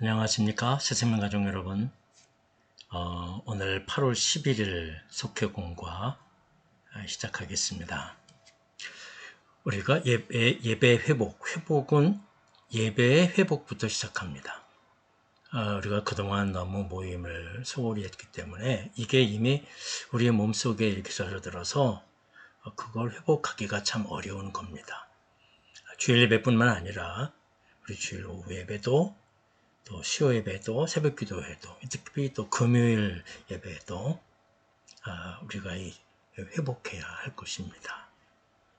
안녕하십니까 새생명 가족 여러분. 오늘 8월 11일 속회공과 시작하겠습니다. 우리가 예배 회복은 예배의 회복부터 시작합니다. 우리가 그동안 너무 모임을 소홀히 했기 때문에 이게 이미 우리의 몸속에 이렇게 젖어들어서 그걸 회복하기가 참 어려운 겁니다. 주일 예배뿐만 아니라 우리 주일 오후 예배도 또 수요 예배도 새벽 기도회도 특히 또 금요일 예배도 우리가 회복해야 할 것입니다.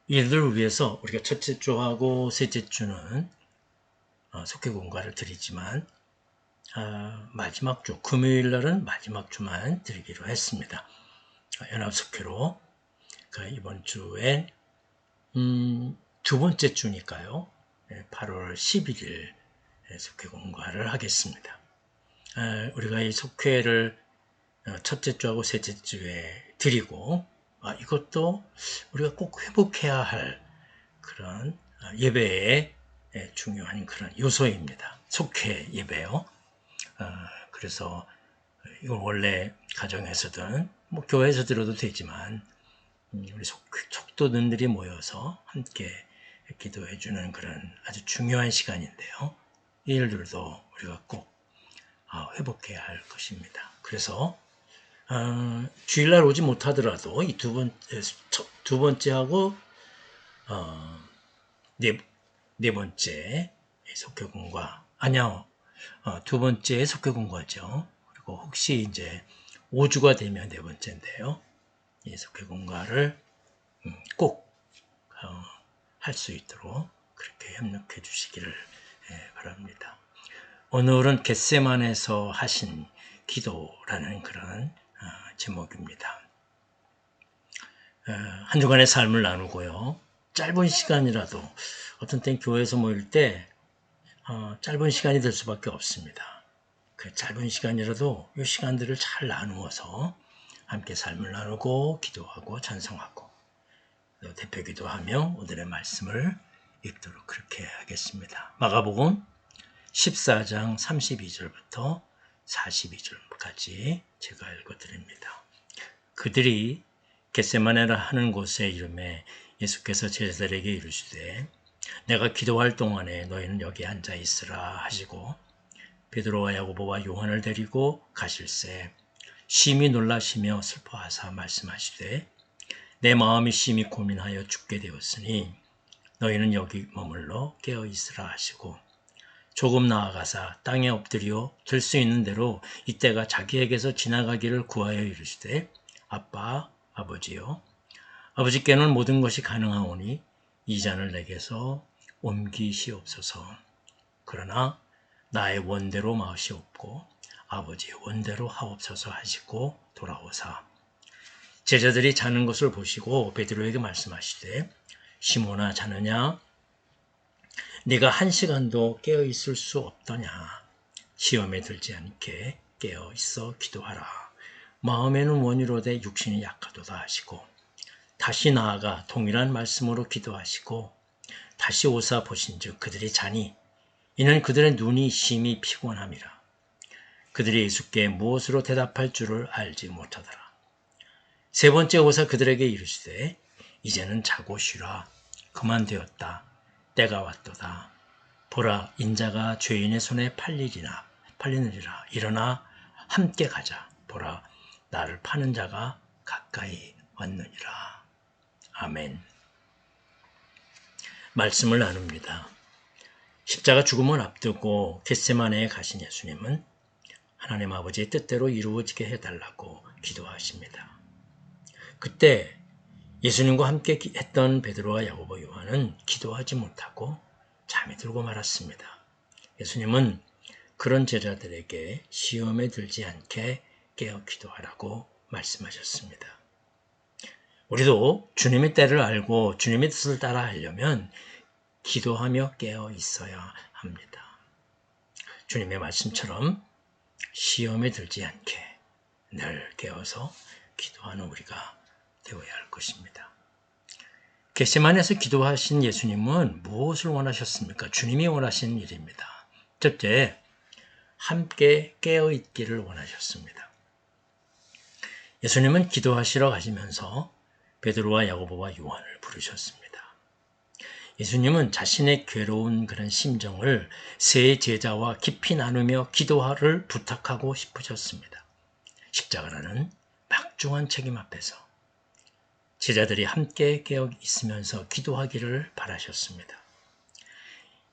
이들을 위해서 우리가 첫째 주하고 셋째 주는 속회 공과를 드리지만 마지막 주 금요일 날은 마지막 주만 드리기로 했습니다. 연합속회로 이번 주엔 두 번째 주니까요. 8월 11일 속회 공과를 하겠습니다. 우리가 이 속회를 첫째 주하고 셋째 주에 드리고 이것도 우리가 꼭 회복해야 할 그런 예배의 중요한 그런 요소입니다. 속회 예배요. 그래서 이건 원래 가정에서든 뭐 교회에서 들어도 되지만 우리 속도들이 모여서 함께 기도해주는 그런 아주 중요한 시간인데요. 이 일들도 우리가 꼭 회복해야 할 것입니다. 그래서 주일날 오지 못하더라도 이 두 번째하고 네 번째 속회공과 아니요 두 번째 속회공과죠. 그리고 혹시 이제 5주가 되면 네 번째인데요. 이 속회공과를 꼭 할 수 있도록 그렇게 협력해 주시기를 바랍니다. 오늘은 겟세만에서 하신 기도라는 그런 제목입니다. 한 주간의 삶을 나누고요. 짧은 시간이라도 어떤 땐 교회에서 모일 때 짧은 시간이 될 수밖에 없습니다. 그 짧은 시간이라도 이 시간들을 잘 나누어서 함께 삶을 나누고 기도하고 찬송하고 대표 기도하며 오늘의 말씀을 읽도록 그렇게 하겠습니다. 마가복음 14장 32절부터 42절까지 제가 읽어드립니다. 그들이 겟세마네라 하는 곳에 이름에 예수께서 제자들에게 이르시되 내가 기도할 동안에 너희는 여기 앉아 있으라 하시고 베드로와 야고보와 요한을 데리고 가실새 심히 놀라시며 슬퍼하사 말씀하시되 내 마음이 심히 고민하여 죽게 되었으니 너희는 여기 머물러 깨어 있으라 하시고 조금 나아가사 땅에 엎드려 들 수 있는 대로 이때가 자기에게서 지나가기를 구하여 이르시되 아빠 아버지여 아버지께는 모든 것이 가능하오니 이 잔을 내게서 옮기시옵소서. 그러나 나의 원대로 마시옵고 아버지의 원대로 하옵소서 하시고 돌아오사 제자들이 자는 것을 보시고 베드로에게 말씀하시되 시몬아 자느냐 네가 1시간도 깨어 있을 수 없더냐 시험에 들지 않게 깨어 있어 기도하라 마음에는 원이로되 육신이 약하도다 하시고 다시 나아가 동일한 말씀으로 기도하시고 다시 오사 보신즉 그들이 자니 이는 그들의 눈이 심히 피곤함이라 그들이 예수께 무엇으로 대답할 줄을 알지 못하더라. 세 번째 오사 그들에게 이르시되 이제는 자고 쉬라 그만되었다 때가 왔도다 보라 인자가 죄인의 손에 팔리느니라 일어나 함께 가자 보라 나를 파는 자가 가까이 왔느니라. 아멘. 말씀을 나눕니다. 십자가 죽음을 앞두고 겟세마네에 가신 예수님은 하나님 아버지의 뜻대로 이루어지게 해달라고 기도하십니다. 그때 예수님과 함께 했던 베드로와 야고보 요한은 기도하지 못하고 잠이 들고 말았습니다. 예수님은 그런 제자들에게 시험에 들지 않게 깨어 기도하라고 말씀하셨습니다. 우리도 주님의 때를 알고 주님의 뜻을 따라 하려면 기도하며 깨어 있어야 합니다. 주님의 말씀처럼 시험에 들지 않게 늘 깨어서 기도하는 우리가 되어야 할 것입니다. 겟세마네에서 기도하신 예수님은 무엇을 원하셨습니까? 주님이 원하신 일입니다. 첫째, 함께 깨어 있기를 원하셨습니다. 예수님은 기도하시러 가시면서 베드로와 야고보와 요한을 부르셨습니다. 예수님은 자신의 괴로운 그런 심정을 세 제자와 깊이 나누며 기도를 부탁하고 싶으셨습니다. 십자가라는 막중한 책임 앞에서 제자들이 함께 깨어 있으면서 기도하기를 바라셨습니다.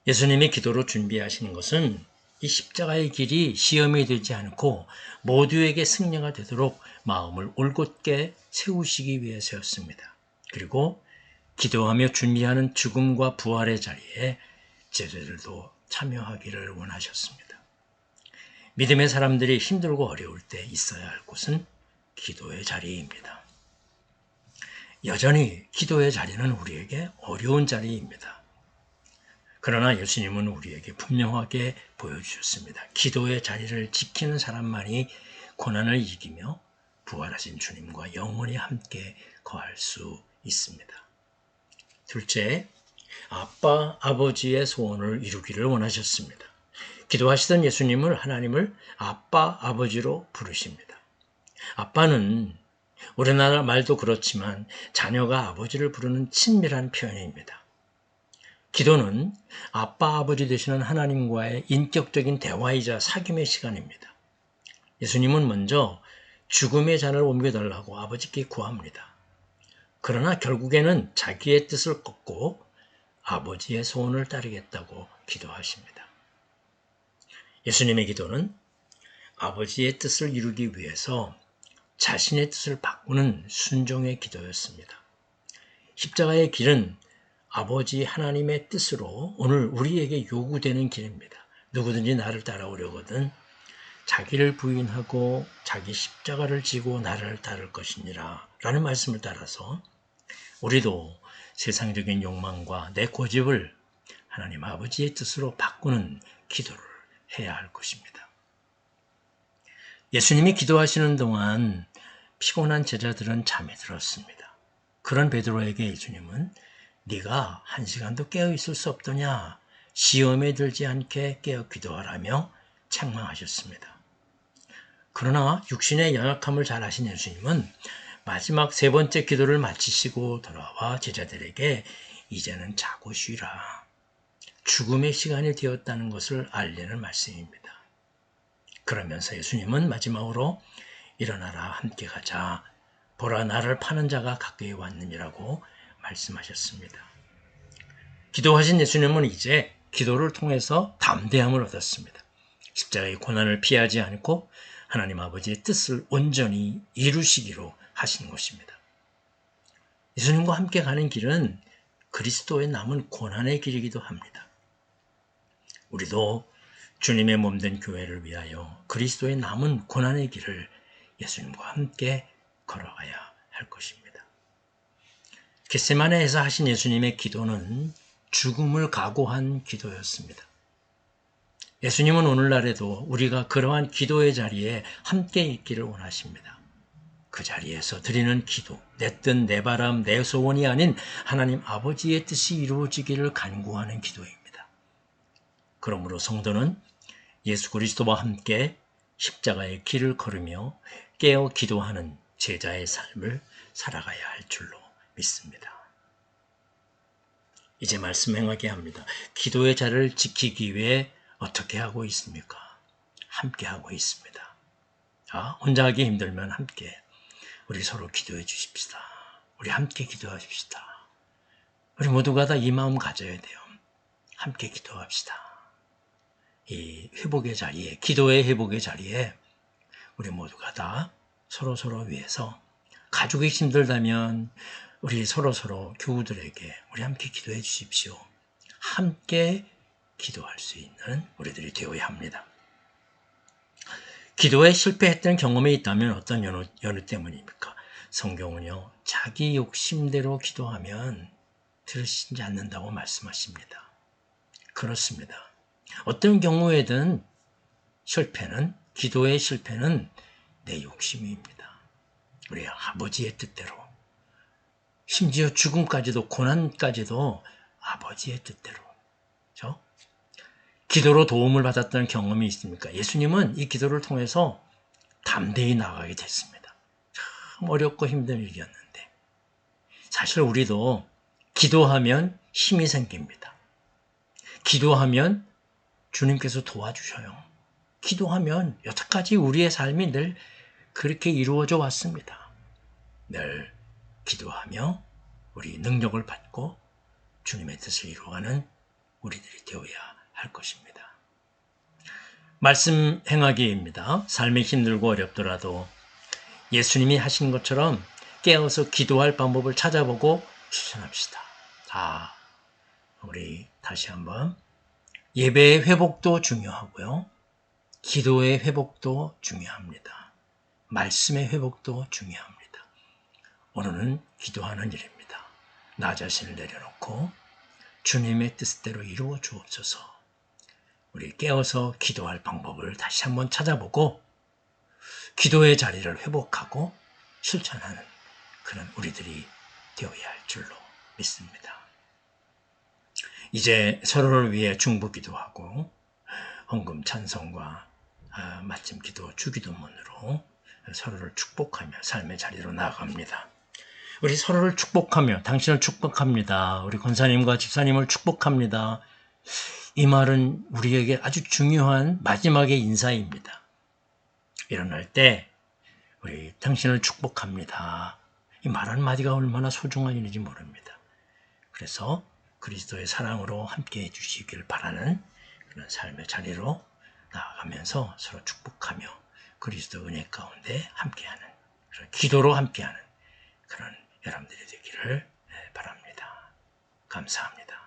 예수님이 기도로 준비하시는 것은 이 십자가의 길이 시험이 되지 않고 모두에게 승리가 되도록 마음을 올곧게 세우시기 위해서였습니다. 그리고 기도하며 준비하는 죽음과 부활의 자리에 제자들도 참여하기를 원하셨습니다. 믿음의 사람들이 힘들고 어려울 때 있어야 할 곳은 기도의 자리입니다. 여전히 기도의 자리는 우리에게 어려운 자리입니다. 그러나 예수님은 우리에게 분명하게 보여주셨습니다. 기도의 자리를 지키는 사람만이 고난을 이기며 부활하신 주님과 영원히 함께 거할 수 있습니다. 둘째, 아빠, 아버지의 소원을 이루기를 원하셨습니다. 기도하시던 예수님을 하나님을 아빠, 아버지로 부르십니다. 아빠는 우리나라 말도 그렇지만 자녀가 아버지를 부르는 친밀한 표현입니다. 기도는 아빠, 아버지 되시는 하나님과의 인격적인 대화이자 사귐의 시간입니다. 예수님은 먼저 죽음의 잔을 옮겨달라고 아버지께 구합니다. 그러나 결국에는 자기의 뜻을 꺾고 아버지의 소원을 따르겠다고 기도하십니다. 예수님의 기도는 아버지의 뜻을 이루기 위해서 자신의 뜻을 바꾸는 순종의 기도였습니다. 십자가의 길은 아버지 하나님의 뜻으로 오늘 우리에게 요구되는 길입니다. 누구든지 나를 따라오려거든 자기를 부인하고 자기 십자가를 지고 나를 따를 것이니라 라는 말씀을 따라서 우리도 세상적인 욕망과 내 고집을 하나님 아버지의 뜻으로 바꾸는 기도를 해야 할 것입니다. 예수님이 기도하시는 동안 피곤한 제자들은 잠에 들었습니다. 그런 베드로에게 예수님은 네가 1시간도 깨어 있을 수 없더냐? 시험에 들지 않게 깨어 기도하라며 책망하셨습니다. 그러나 육신의 연약함을 잘 아신 예수님은 마지막 세 번째 기도를 마치시고 돌아와 제자들에게 이제는 자고 쉬라. 죽음의 시간이 되었다는 것을 알리는 말씀입니다. 그러면서 예수님은 마지막으로 일어나라 함께 가자. 보라 나를 파는 자가 가까이 왔느니라고 말씀하셨습니다. 기도하신 예수님은 이제 기도를 통해서 담대함을 얻었습니다. 십자가의 고난을 피하지 않고 하나님 아버지의 뜻을 온전히 이루시기로 하신 것입니다. 예수님과 함께 가는 길은 그리스도의 남은 고난의 길이기도 합니다. 우리도 주님의 몸된 교회를 위하여 그리스도의 남은 고난의 길을 예수님과 함께 걸어가야 할 것입니다. 겟세마네에서 하신 예수님의 기도는 죽음을 각오한 기도였습니다. 예수님은 오늘날에도 우리가 그러한 기도의 자리에 함께 있기를 원하십니다. 그 자리에서 드리는 기도, 내 뜻, 내 바람, 내 소원이 아닌 하나님 아버지의 뜻이 이루어지기를 간구하는 기도입니다. 그러므로 성도는 예수 그리스도와 함께 십자가의 길을 걸으며 깨어 기도하는 제자의 삶을 살아가야 할 줄로 믿습니다. 이제 말씀 행하게 합니다. 기도의 자리를 지키기 위해 어떻게 하고 있습니까? 함께 하고 있습니다. 혼자 하기 힘들면 함께 우리 서로 기도해 주십시다. 우리 함께 기도하십시다. 우리 모두가 다 이 마음 가져야 돼요. 함께 기도합시다. 이 회복의 자리에, 기도의 회복의 자리에 우리 모두가 다 서로 위해서 가족이 힘들다면 우리 서로 교우들에게 우리 함께 기도해 주십시오. 함께 기도할 수 있는 우리들이 되어야 합니다. 기도에 실패했던 경험이 있다면 어떤 연유 때문입니까? 성경은요, 자기 욕심대로 기도하면 들으시지 않는다고 말씀하십니다. 그렇습니다. 어떤 경우에든 기도의 실패는 내 욕심입니다. 우리 아버지의 뜻대로, 심지어 죽음까지도, 고난까지도 아버지의 뜻대로. 그렇죠? 기도로 도움을 받았던 경험이 있습니까? 예수님은 이 기도를 통해서 담대히 나가게 됐습니다. 참 어렵고 힘든 일이었는데 사실 우리도 기도하면 힘이 생깁니다. 기도하면 주님께서 도와주셔요. 기도하면 여태까지 우리의 삶이 늘 그렇게 이루어져 왔습니다. 늘 기도하며 우리 능력을 받고 주님의 뜻을 이루어가는 우리들이 되어야 할 것입니다. 말씀 행하기입니다. 삶이 힘들고 어렵더라도 예수님이 하신 것처럼 깨어서 기도할 방법을 찾아보고 실천합시다. 우리 다시 한번 예배의 회복도 중요하고요. 기도의 회복도 중요합니다. 말씀의 회복도 중요합니다. 오늘은 기도하는 일입니다. 나 자신을 내려놓고 주님의 뜻대로 이루어 주옵소서. 우리 깨어서 기도할 방법을 다시 한번 찾아보고 기도의 자리를 회복하고 실천하는 그런 우리들이 되어야 할 줄로 믿습니다. 이제 서로를 위해 중보기도하고 헌금 찬송과 마침 기도 주기도문으로 서로를 축복하며 삶의 자리로 나아갑니다. 우리 서로를 축복하며 당신을 축복합니다. 우리 권사님과 집사님을 축복합니다. 이 말은 우리에게 아주 중요한 마지막의 인사입니다. 일어날 때 우리 당신을 축복합니다. 이 말 한마디가 얼마나 소중한 일인지 모릅니다. 그래서 그리스도의 사랑으로 함께 해주시길 바라는 그런 삶의 자리로 나아가면서 서로 축복하며 그리스도 은혜 가운데 함께하는 그런 기도로 함께하는 그런 여러분들이 되기를 바랍니다. 감사합니다.